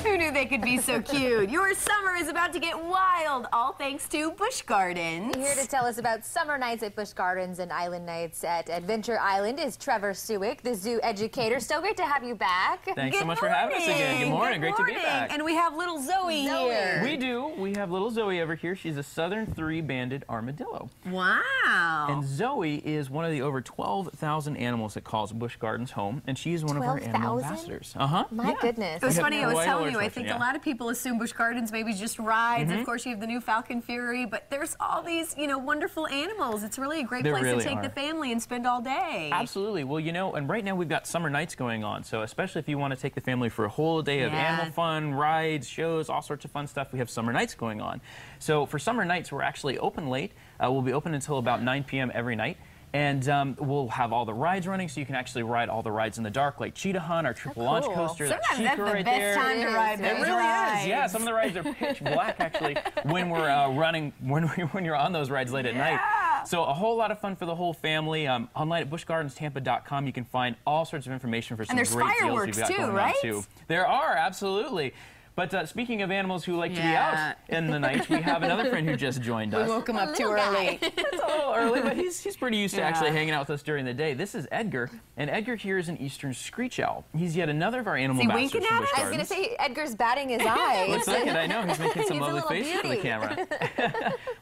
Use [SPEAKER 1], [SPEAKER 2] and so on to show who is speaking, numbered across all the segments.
[SPEAKER 1] Who knew they could be so cute? Your summer is about to get wild, all thanks to Busch Gardens.
[SPEAKER 2] Here to tell us about summer nights at Busch Gardens and island nights at Adventure Island is Trevor Suick, the zoo educator. So great to have you back.
[SPEAKER 3] Thanks so much for having us again. Good morning. Great to be back.
[SPEAKER 1] And we have little Zoe here.
[SPEAKER 3] We do. We have little Zoe over here. She's a southern three-banded armadillo.
[SPEAKER 1] Wow.
[SPEAKER 3] And Zoe is one of the over 12,000 animals that calls Busch Gardens home, and she is one of our animal ambassadors.
[SPEAKER 2] My goodness.
[SPEAKER 1] It was funny, I was telling you, I think a lot of people assume Busch Gardens maybe just rides. Of course, you have the new Falcon Fury, but there's all these, wonderful animals. It's really a great place to take the family and spend all day.
[SPEAKER 3] Absolutely. Well, and right now we've got summer nights going on, so especially if you want to take the family for a whole day of animal fun, rides, shows, all sorts of fun stuff, we have summer nights going on. So for summer nights, we're actually open late. We'll be open until about 9 p.m. every night. And we'll have all the rides running, so you can actually ride all the rides in the dark, like Cheetah Hunt, our triple launch coaster.
[SPEAKER 1] Sometimes that's the best time to ride those rides.
[SPEAKER 3] It really is. Yeah, some of the rides are pitch black, actually, when we're running, when you're on those rides late at night. So a whole lot of fun for the whole family. Online at buschgardenstampa.com, you can find all sorts of information for some great deals we've got going on, too. There are, absolutely. But speaking of animals who like to be out in the night, we have another friend who just joined us.
[SPEAKER 1] We woke him up too early.
[SPEAKER 3] It's a little early, but he's pretty used to actually hanging out with us during the day. This is Edgar, and Edgar here is an eastern screech owl. He's yet another of our animal ambassadors from Busch Gardens.
[SPEAKER 2] I was going to say, Edgar's batting his eyes.
[SPEAKER 3] Looks like it, I know. He's making some lovely faces for the camera.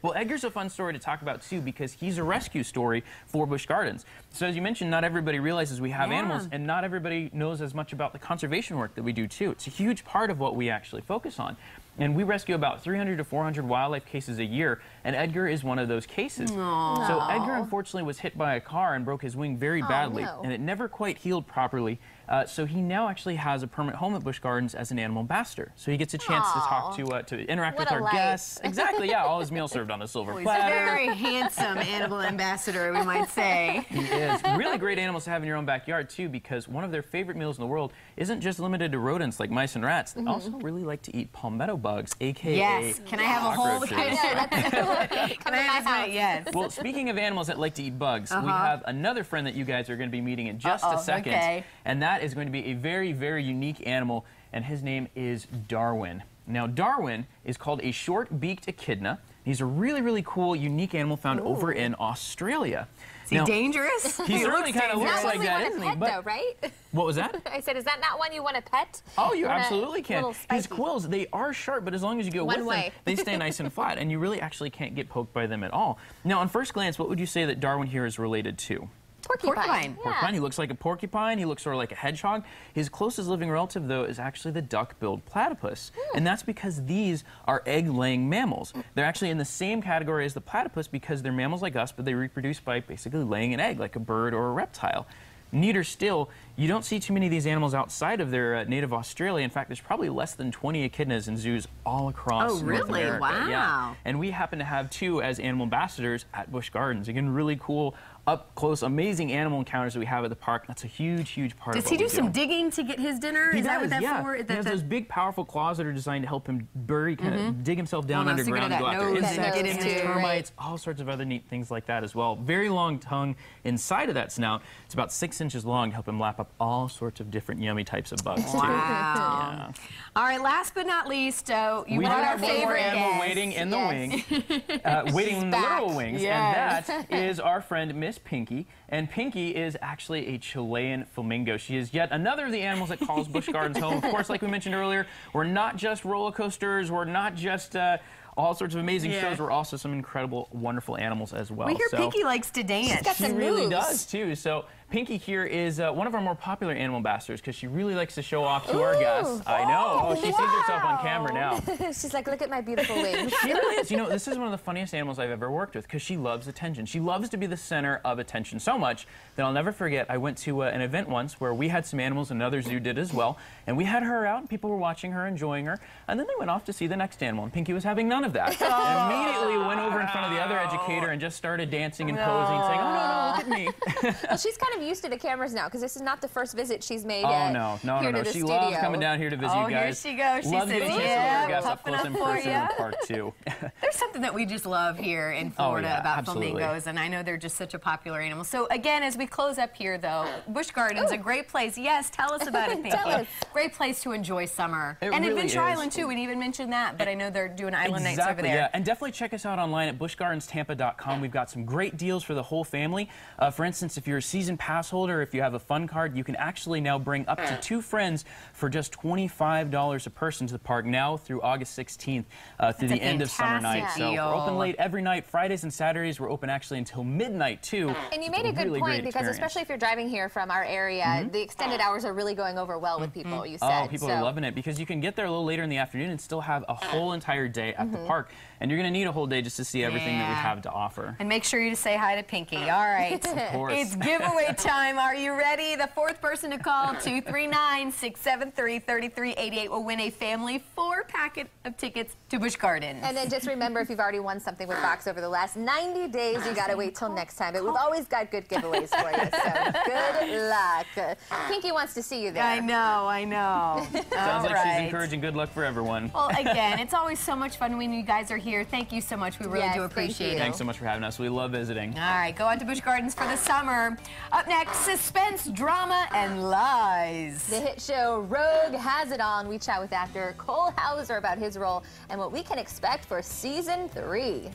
[SPEAKER 3] Well, Edgar's a fun story to talk about, too, because he's a rescue story for Busch Gardens. So as you mentioned, not everybody realizes we have animals, and not everybody knows as much about the conservation work that we do, too. It's a huge part of what we actually focus on. And we rescue about 300 to 400 wildlife cases a year, and Edgar is one of those cases.
[SPEAKER 1] Aww.
[SPEAKER 3] So Edgar, unfortunately, was hit by a car and broke his wing very badly, and it never quite healed properly. So he now actually has a permanent home at Busch Gardens as an animal ambassador. So he gets a chance to talk to interact with our guests. Exactly, yeah. All his meals served on a silver platter.
[SPEAKER 1] He's a very handsome animal ambassador, we might say.
[SPEAKER 3] He is. Really great animals to have in your own backyard, too, because one of their favorite meals in the world isn't just limited to rodents like mice and rats. They also really like to eat palmetto bugs, a.k.a.
[SPEAKER 1] Yes. Can I have a whole... Can I have yes.
[SPEAKER 3] Well, speaking of animals that like to eat bugs, we have another friend that you guys are going to be meeting in just a second. And that is going to be a very, very unique animal, and his name is Darwin. Now, Darwin is called a short-beaked echidna. He's a really, really cool, unique animal found over in Australia.
[SPEAKER 1] Is he dangerous?
[SPEAKER 3] He certainly kind of looks like that, isn't he?
[SPEAKER 2] Though, right?
[SPEAKER 3] What was that?
[SPEAKER 2] I said, is that not one you want to pet?
[SPEAKER 3] Oh, you absolutely can. His quills, they are sharp, but as long as you go with them, they stay nice and flat, and you really actually can't get poked by them at all. Now, on first glance, what would you say that Darwin here is related to?
[SPEAKER 2] Porcupine.
[SPEAKER 3] Porcupine. He looks like a porcupine. He looks sort of like a hedgehog. His closest living relative, though, is actually the duck-billed platypus. And that's because these are egg-laying mammals. They're actually in the same category as the platypus because they're mammals like us, but they reproduce by basically laying an egg like a bird or a reptile. Neater still, you don't see too many of these animals outside of their native Australia. In fact, there's probably less than 20 echidnas in zoos all across North America.
[SPEAKER 1] Wow.
[SPEAKER 3] Yeah. And we happen to have 2 as animal ambassadors at Busch Gardens. Again, really cool, up-close, amazing animal encounters that we have at the park. That's a huge, huge part of what we do.
[SPEAKER 1] Does he do some digging to get his dinner?
[SPEAKER 3] Is that what that's for? He has those big, powerful claws that are designed to help him bury, kind of dig himself down underground and go after insects, termites, all sorts of other neat things like that as well. Very long tongue inside of that snout. It's about 6 inches long to help him lap up all sorts of different yummy types of bugs, too.
[SPEAKER 1] Wow. All right, last but not least, you brought our favorite
[SPEAKER 3] animal waiting in the wing, waiting in the literal wings, and that is our friend Miss Pinky. And Pinky is actually a Chilean flamingo. She is yet another of the animals that calls Busch Gardens home. Of course, like we mentioned earlier, we're not just roller coasters, we're not just all sorts of amazing shows. We're also some incredible, wonderful animals as well.
[SPEAKER 1] We hear Pinky likes to dance.
[SPEAKER 2] She's got some moves.
[SPEAKER 3] She really does, too. So Pinky here is one of our more popular animal ambassadors because she really likes to show off to our guests. I know. Oh, she sees herself on camera now.
[SPEAKER 2] She's like, look at my beautiful wings.
[SPEAKER 3] She really is. You know, this is one of the funniest animals I've ever worked with because she loves attention. She loves to be the center of attention so much that I'll never forget. I went to an event once where we had some animals, another zoo did as well, and we had her out and people were watching her, enjoying her, and then they went off to see the next animal, and Pinky was having none of that. And immediately went over in front of the other educator and just started dancing and posing, saying, oh, no, look at me.
[SPEAKER 2] Well, she's kind of used to the cameras now because this is not the first visit she's made
[SPEAKER 3] no. She loves coming down here to visit you
[SPEAKER 1] Here
[SPEAKER 3] guys.
[SPEAKER 1] she goes. She
[SPEAKER 3] loves
[SPEAKER 1] says,
[SPEAKER 3] getting a chance to meet our guests up close in person in the park, too.
[SPEAKER 1] There's something that we just love here in Florida about flamingos, and I know they're just such a popular animal. So again, as we close up here, though, Busch Gardens, a great place. Yes, tell us about it, Pinky. Great place to enjoy summer. And really Adventure Island, too. We didn't even mention that, but I know they're doing Island Nights over there.
[SPEAKER 3] Yeah, and definitely check us out online at buschgardenstampa.com. We've got some great deals for the whole family. For instance, if you're a season pass holder, if you have a fun card, you can actually now bring up to 2 friends for just $25 a person to the park now through August 16th through the end of summer night. So we're open late every night. Fridays and Saturdays, we're open actually until midnight, too.
[SPEAKER 2] And you made a good point, because especially if you're driving here from our area, the extended hours are really going over well with people, you said.
[SPEAKER 3] Oh, people are loving it, because you can get there a little later in the afternoon and still have a whole entire day at the park. And you're going to need a whole day just to see everything that we have to offer.
[SPEAKER 1] And make sure you say hi to Pinky. All right.
[SPEAKER 3] Of course.
[SPEAKER 1] It's giveaway time. Are you ready? The 4th person to call, 239-673-3388, will win a family 4-packet of tickets to Busch Gardens.
[SPEAKER 2] And then just remember, if you've already won something with Fox over the last 90 days, you got to wait till next time. But we've always got good giveaways for you, so good luck. Pinky wants to see you there.
[SPEAKER 1] I know.
[SPEAKER 3] Sounds like she's encouraging good luck for everyone.
[SPEAKER 1] Well, again, it's always so much fun when you guys are here. Thank you so much. We really do appreciate it.
[SPEAKER 3] Thanks so much for having us. We love visiting.
[SPEAKER 1] All right, go on to Busch Gardens for the summer. Up next, suspense, drama, and lies.
[SPEAKER 2] The hit show Rogue has it on. We chat with actor Cole Hauser about his role and what we can expect for season 3.